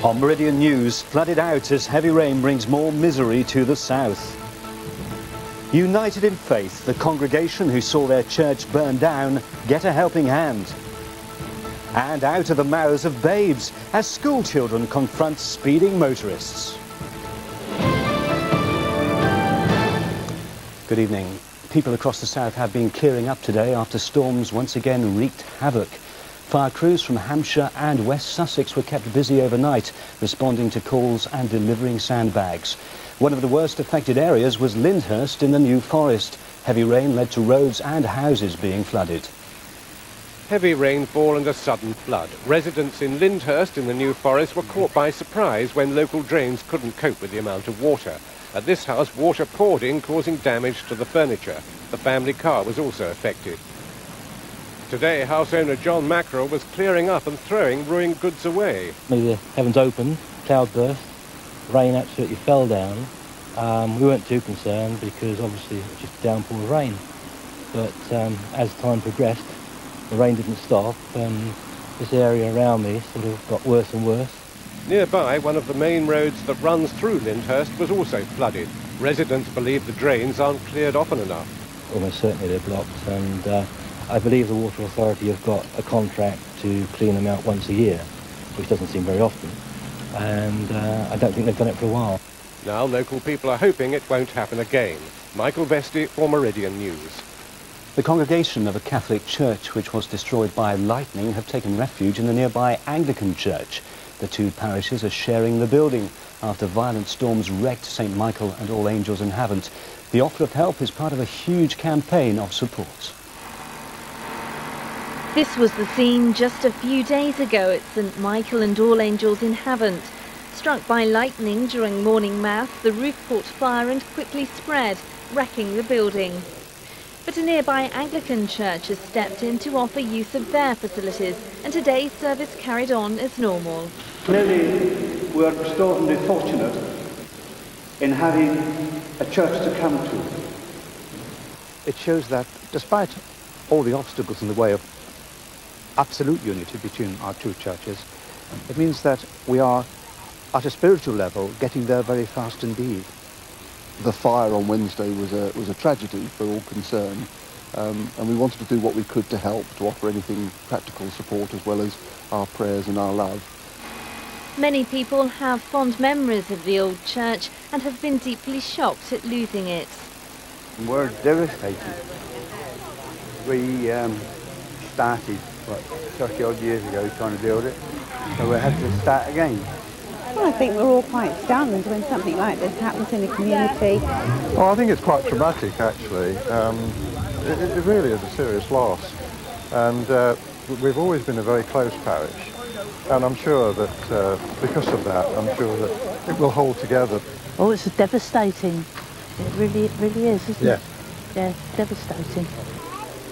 On Meridian News, flooded out as heavy rain brings more misery to the south. United in faith, the congregation who saw their church burn down get a helping hand. And out of the mouths of babes as school children confront speeding motorists. Good evening. People across the south have been clearing up today after storms once again wreaked havoc. Fire crews from Hampshire and West Sussex were kept busy overnight, responding to calls and delivering sandbags. One of the worst affected areas was Lyndhurst in the New Forest. Heavy rain led to roads and houses being flooded. Heavy rainfall and a sudden flood. Residents in Lyndhurst in the New Forest were caught by surprise when local drains couldn't cope with the amount of water. At this house, water poured in, causing damage to the furniture. The family car was also affected. Today, house owner John Mackerel was clearing up and throwing ruined goods away. The heavens opened, cloud burst, rain absolutely fell down. We weren't too concerned because obviously it was just a downpour of rain. But as time progressed, the rain didn't stop and this area around me sort of got worse and worse. Nearby, one of the main roads that runs through Lyndhurst was also flooded. Residents believe the drains aren't cleared often enough. Almost certainly they're blocked, and I believe the Water Authority have got a contract to clean them out once a year, which doesn't seem very often, and I don't think they've done it for a while. Now local people are hoping it won't happen again. Michael Vesti for Meridian News. The congregation of a Catholic church which was destroyed by lightning have taken refuge in the nearby Anglican church. The two parishes are sharing the building after violent storms wrecked St Michael and All Angels in Havant. The offer of help is part of a huge campaign of support. This was the scene just a few days ago at St Michael and All Angels in Havant. Struck by lightning during morning mass, the roof caught fire and quickly spread, wrecking the building. But a nearby Anglican church has stepped in to offer use of their facilities, and today's service carried on as normal. Clearly, we are extraordinarily fortunate in having a church to come to. It shows that despite all the obstacles in the way of absolute unity between our two churches, it means that we are, at a spiritual level, getting there very fast indeed. The fire on Wednesday was a tragedy for all concerned, and we wanted to do what we could to help, to offer anything practical support as well as our prayers and our love. Many people have fond memories of the old church and have been deeply shocked at losing it. We're devastated. We started, 30 odd years ago trying to build it, so we had to start again. Well, I think we're all quite stunned when something like this happens in a community. Well, I think it's quite traumatic, actually. It really is a serious loss. And we've always been a very close parish. And I'm sure that because of that, I'm sure that it will hold together. Oh, it's devastating. It really is, isn't it? Yeah, devastating.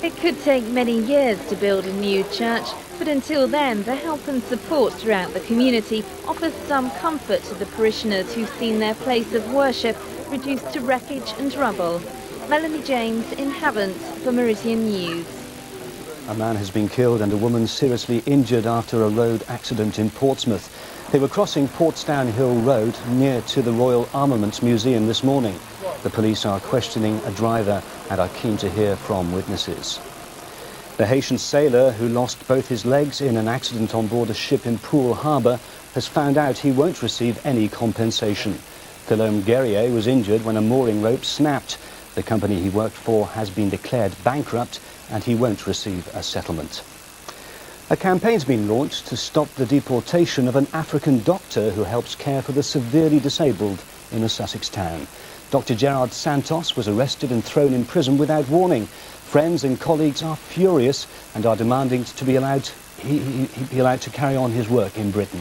It could take many years to build a new church, but until then, the help and support throughout the community offers some comfort to the parishioners who've seen their place of worship reduced to wreckage and rubble. Melanie James in Havant for Meridian News. A man has been killed and a woman seriously injured after a road accident in Portsmouth. They were crossing Portsdown Hill Road near to the Royal Armaments Museum this morning. The police are questioning a driver and are keen to hear from witnesses. The Haitian sailor who lost both his legs in an accident on board a ship in Poole Harbour has found out he won't receive any compensation. Guillaume Guerrier was injured when a mooring rope snapped. The company he worked for has been declared bankrupt and he won't receive a settlement. A campaign's been launched to stop the deportation of an African doctor who helps care for the severely disabled in a Sussex town. Dr. Gerard Santos was arrested and thrown in prison without warning. Friends and colleagues are furious and are demanding to be allowed to carry on his work in Britain.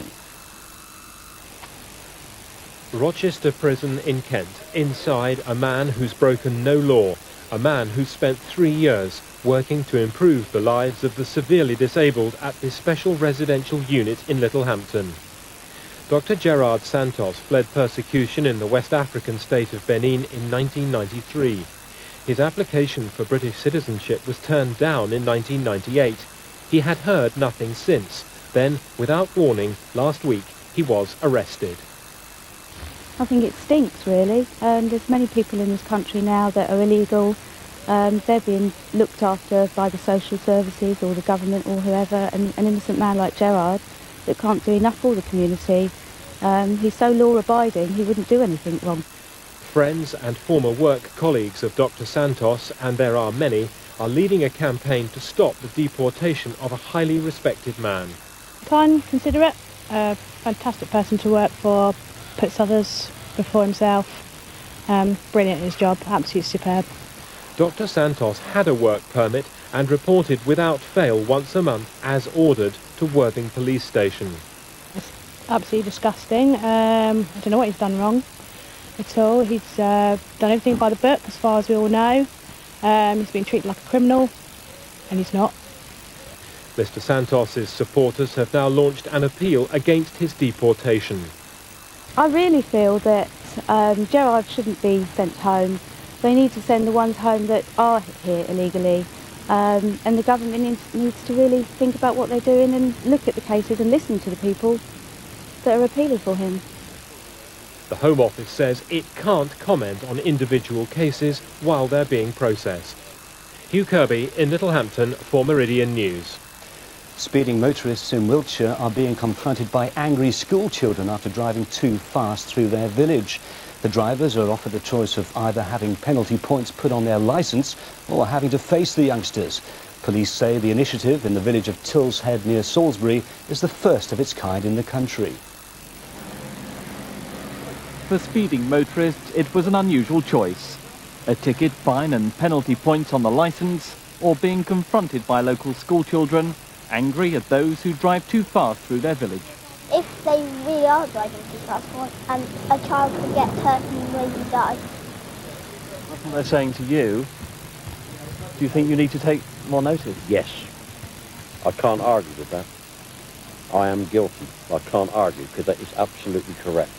Rochester Prison in Kent. Inside, a man who's broken no law. A man who spent 3 years working to improve the lives of the severely disabled at this special residential unit in Littlehampton. Dr. Gerard Santos fled persecution in the West African state of Benin in 1993. His application for British citizenship was turned down in 1998. He had heard nothing since. Then, without warning, last week, he was arrested. I think it stinks, really. There's many people in this country now that are illegal. They're being looked after by the social services or the government or whoever, and an innocent man like Gerard that can't do enough for the community. He's so law-abiding, he wouldn't do anything wrong. Friends and former work colleagues of Dr. Santos, and there are many, are leading a campaign to stop the deportation of a highly respected man. Kind, considerate, fantastic person to work for, puts others before himself. Brilliant at his job, absolutely superb. Dr. Santos had a work permit and reported without fail once a month, as ordered, to Worthing Police Station. It's absolutely disgusting. I don't know what he's done wrong at all. He's done everything by the book, as far as we all know. He's been treated like a criminal, and he's not. Mr. Santos's supporters have now launched an appeal against his deportation. I really feel that Gerard shouldn't be sent home. They need to send the ones home that are here illegally. And the government needs to really think about what they're doing and look at the cases and listen to the people that are appealing for him. The Home Office says it can't comment on individual cases while they're being processed. Hugh Kirby in Littlehampton for Meridian News. Speeding motorists in Wiltshire are being confronted by angry school children after driving too fast through their village. The drivers are offered the choice of either having penalty points put on their licence or having to face the youngsters. Police say the initiative in the village of Tillshead near Salisbury is the first of its kind in the country. For speeding motorists, it was an unusual choice. A ticket, fine and penalty points on the licence, or being confronted by local schoolchildren, angry at those who drive too fast through their village. If they really are driving too fast and a child could get hurt and maybe die. That's what they're saying to you. Do you think you need to take more notice? Yes. I can't argue with that. I am guilty. I can't argue because that is absolutely correct.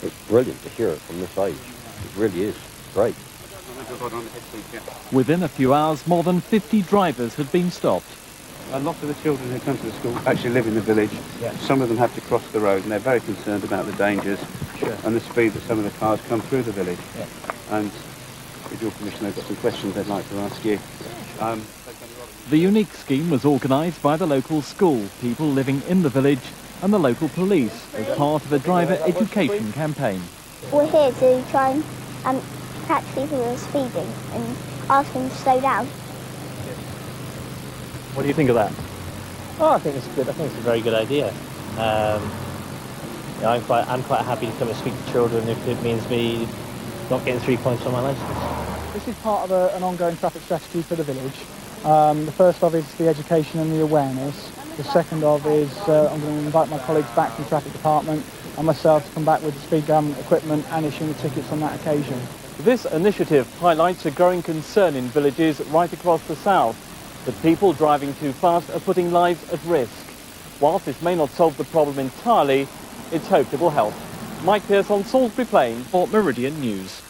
It's brilliant to hear it from this age. It really is. Great. Within a few hours, more than 50 drivers had been stopped. A lot of the children who come to the school actually live in the village. Yeah. Some of them have to cross the road and they're very concerned about the dangers and the speed that some of the cars come through the village. Yeah. And with your permission, I've got some questions I'd like to ask you. The unique scheme was organised by the local school, people living in the village and the local police as part of a driver education campaign. We're here to try and catch people who are speeding and ask them to slow down. What do you think of that? Oh, I think it's good. I think it's a very good idea. I'm quite happy to come and speak to children if it means me not getting 3 points on my licence. This is part of an ongoing traffic strategy for the village. The first of is the education and the awareness. The second of is I'm going to invite my colleagues back from the traffic department and myself to come back with the speed gun equipment and issuing the tickets on that occasion. This initiative highlights a growing concern in villages right across the south that people driving too fast are putting lives at risk. Whilst this may not solve the problem entirely, it's hoped it will help. Mike Pearce on Salisbury Plain for Meridian News.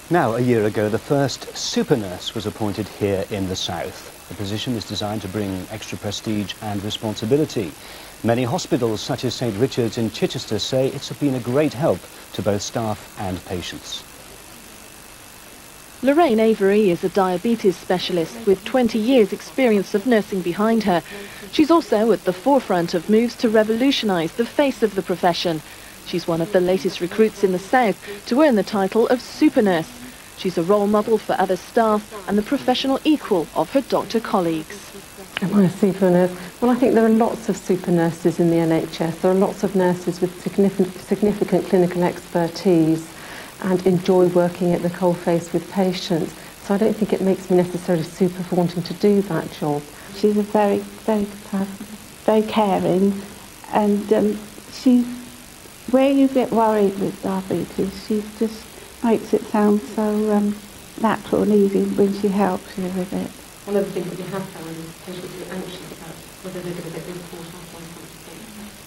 Now, a year ago, the first super nurse was appointed here in the south. The position is designed to bring extra prestige and responsibility. Many hospitals, such as St Richard's in Chichester, say it's been a great help to both staff and patients. Lorraine Avery is a diabetes specialist with 20 years' experience of nursing behind her. She's also at the forefront of moves to revolutionise the face of the profession. She's one of the latest recruits in the south to earn the title of super nurse. She's a role model for other staff and the professional equal of her doctor colleagues. Am I a super nurse? Well, I think there are lots of super nurses in the NHS. There are lots of nurses with significant clinical expertise and enjoy working at the coalface with patients. So I don't think it makes me necessarily super for wanting to do that job. She's a very, very good person, very caring, and she, where you get worried with diabetes, she just makes it sound so natural and easy when she helps you with it. One of the things that we have found is patients who are anxious about whether they're going to get reported off on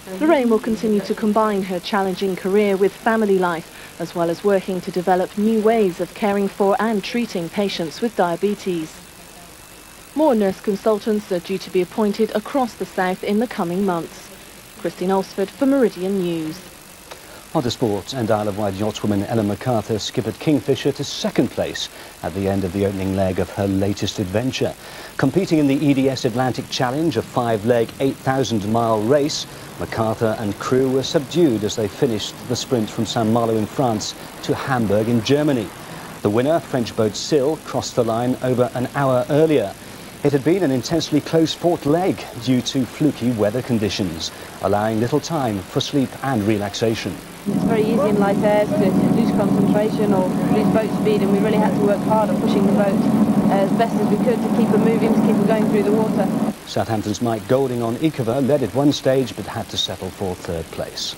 something. Lorraine will continue to combine her challenging career with family life, as well as working to develop new ways of caring for and treating patients with diabetes. More nurse consultants are due to be appointed across the south in the coming months. Christine Alsford for Meridian News. Onto sport, and Isle of Wight yachtswoman Ellen MacArthur skippered Kingfisher to second place at the end of the opening leg of her latest adventure. Competing in the EDS Atlantic Challenge, a 5-leg, 8,000-mile race, MacArthur and crew were subdued as they finished the sprint from Saint-Malo in France to Hamburg in Germany. The winner, French boat Sill, crossed the line over an hour earlier. It had been an intensely close-fought leg due to fluky weather conditions, allowing little time for sleep and relaxation. It's very easy in light airs to lose concentration or lose boat speed, and we really had to work hard on pushing the boat as best as we could to keep her moving, to keep her going through the water. Southampton's Mike Golding on Ikava led at one stage but had to settle for third place.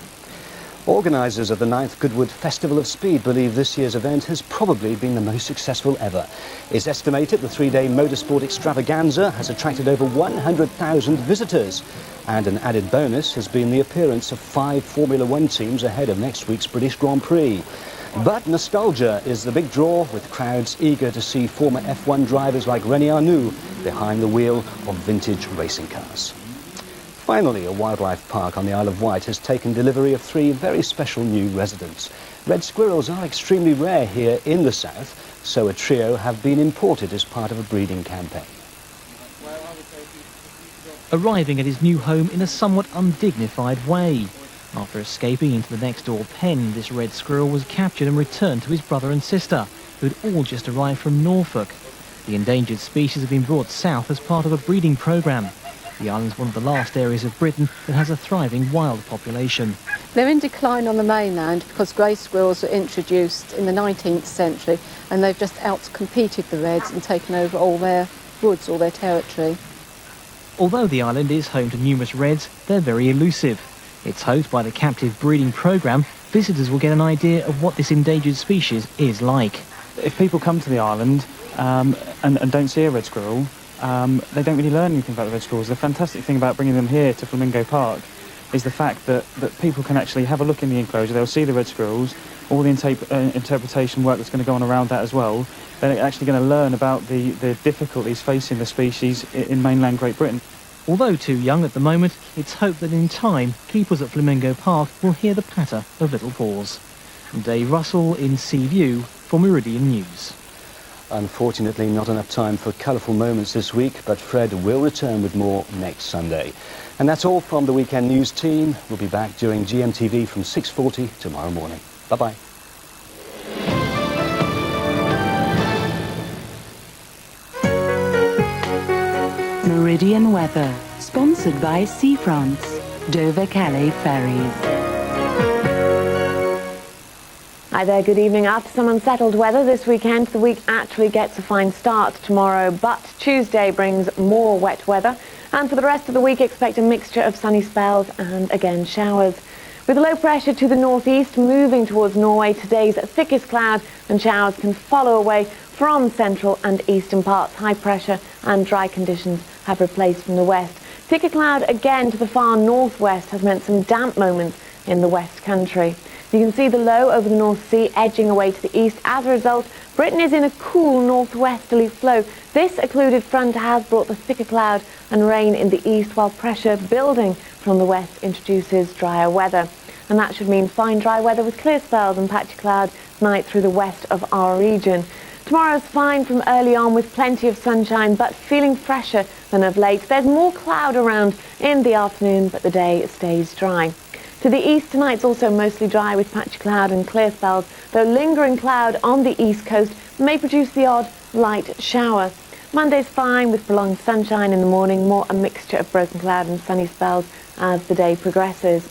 Organisers of the 9th Goodwood Festival of Speed believe this year's event has probably been the most successful ever. It's estimated the 3-day motorsport extravaganza has attracted over 100,000 visitors. And an added bonus has been the appearance of 5 Formula One teams ahead of next week's British Grand Prix. But nostalgia is the big draw, with crowds eager to see former F1 drivers like René Arnoux behind the wheel of vintage racing cars. Finally, a wildlife park on the Isle of Wight has taken delivery of 3 very special new residents. Red squirrels are extremely rare here in the south, so a trio have been imported as part of a breeding campaign. Arriving at his new home in a somewhat undignified way. After escaping into the next-door pen, this red squirrel was captured and returned to his brother and sister, who had all just arrived from Norfolk. The endangered species have been brought south as part of a breeding programme. The island's one of the last areas of Britain that has a thriving wild population. They're in decline on the mainland because grey squirrels were introduced in the 19th century, and they've just out-competed the reds and taken over all their woods, all their territory. Although the island is home to numerous reds, they're very elusive. It's hosted by the captive breeding programme. Visitors will get an idea of what this endangered species is like. If people come to the island and don't see a red squirrel, they don't really learn anything about the red squirrels. The fantastic thing about bringing them here to Flamingo Park is the fact that people can actually have a look in the enclosure. They'll see the red squirrels, all the interpretation work that's going to go on around that as well. They're actually going to learn about the difficulties facing the species in mainland Great Britain. Although too young at the moment, it's hoped that in time, keepers at Flamingo Park will hear the patter of little paws. Dave Russell in Seaview for Meridian News. Unfortunately, not enough time for colourful moments this week, but Fred will return with more next Sunday. And that's all from the Weekend News team. We'll be back during GMTV from 6:40 tomorrow morning. Bye-bye. Meridian Weather, sponsored by Sea France, Dover-Calais Ferries. Hi there, good evening. After some unsettled weather this weekend, the week actually gets a fine start tomorrow, but Tuesday brings more wet weather. And for the rest of the week, expect a mixture of sunny spells and, again, showers. With low pressure to the northeast moving towards Norway, today's thickest cloud and showers can follow away from central and eastern parts. High pressure and dry conditions have replaced from the west. Thicker cloud again to the far northwest has meant some damp moments in the West Country. You can see the low over the North Sea edging away to the east. As a result, Britain is in a cool northwesterly flow. This occluded front has brought the thicker cloud and rain in the east, while pressure building from the west introduces drier weather. And that should mean fine dry weather with clear spells and patchy cloud tonight through the west of our region. Tomorrow's fine from early on with plenty of sunshine, but feeling fresher than of late. There's more cloud around in the afternoon, but the day stays dry. To the east, tonight's also mostly dry with patchy cloud and clear spells, though lingering cloud on the east coast may produce the odd light shower. Monday's fine with prolonged sunshine in the morning, more a mixture of broken cloud and sunny spells as the day progresses.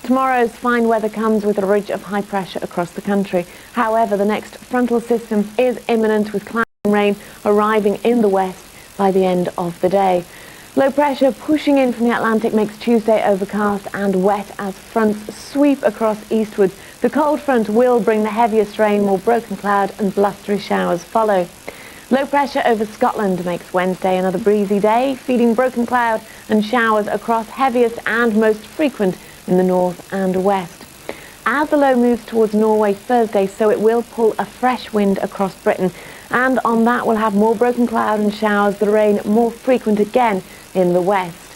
Tomorrow's fine weather comes with a ridge of high pressure across the country. However, the next frontal system is imminent with cloud and rain arriving in the west by the end of the day. Low pressure pushing in from the Atlantic makes Tuesday overcast and wet as fronts sweep across eastwards. The cold front will bring the heaviest rain, more broken cloud and blustery showers follow. Low pressure over Scotland makes Wednesday another breezy day, feeding broken cloud and showers across, heaviest and most frequent in the north and west. As the low moves towards Norway Thursday, so it will pull a fresh wind across Britain, and on that we'll have more broken cloud and showers, the rain more frequent again in the west.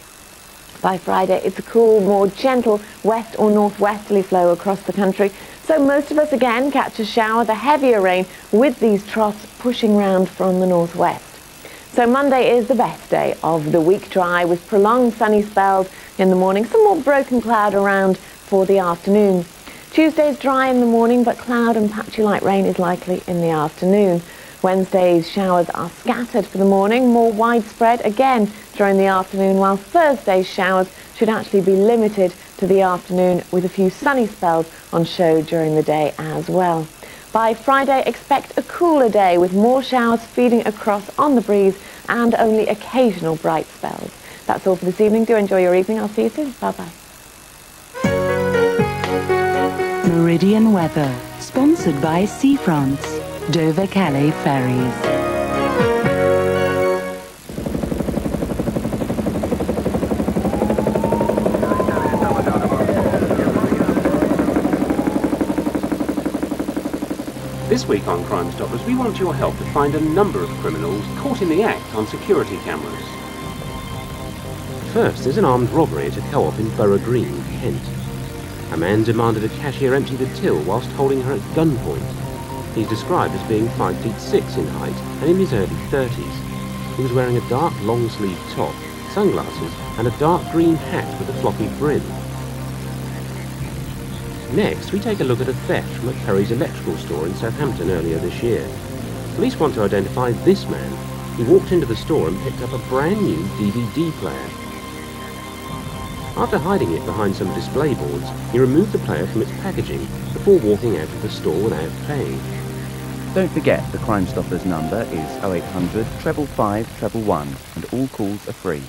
By Friday, it's a cool, more gentle west or northwesterly flow across the country. So most of us again catch a shower, the heavier rain with these troughs pushing round from the northwest. So Monday is the best day of the week, dry with prolonged sunny spells in the morning, some more broken cloud around for the afternoon. Tuesday's dry in the morning, but cloud and patchy light rain is likely in the afternoon. Wednesday's showers are scattered for the morning, more widespread again during the afternoon, while Thursday's showers should actually be limited to the afternoon with a few sunny spells on show during the day as well. By Friday, expect a cooler day with more showers feeding across on the breeze and only occasional bright spells. That's all for this evening. Do enjoy your evening. I'll see you soon. Bye-bye. Meridian weather, sponsored by Sea France, Dover-Calais ferries. This week on Crime Stoppers, we want your help to find a number of criminals caught in the act on security cameras. First, there's an armed robbery at a co-op in Borough Green, Kent. A man demanded a cashier empty the till whilst holding her at gunpoint. He's described as being 5'6" in height and in his early 30s. He was wearing a dark long-sleeved top, sunglasses and a dark green hat with a floppy brim. Next, we take a look at a theft from a Curry's electrical store in Southampton earlier this year. Police want to identify this man. He walked into the store and picked up a brand new DVD player. After hiding it behind some display boards, he removed the player from its packaging before walking out of the store without paying. Don't forget the Crime Stoppers number is 0800 555 111 and all calls are free.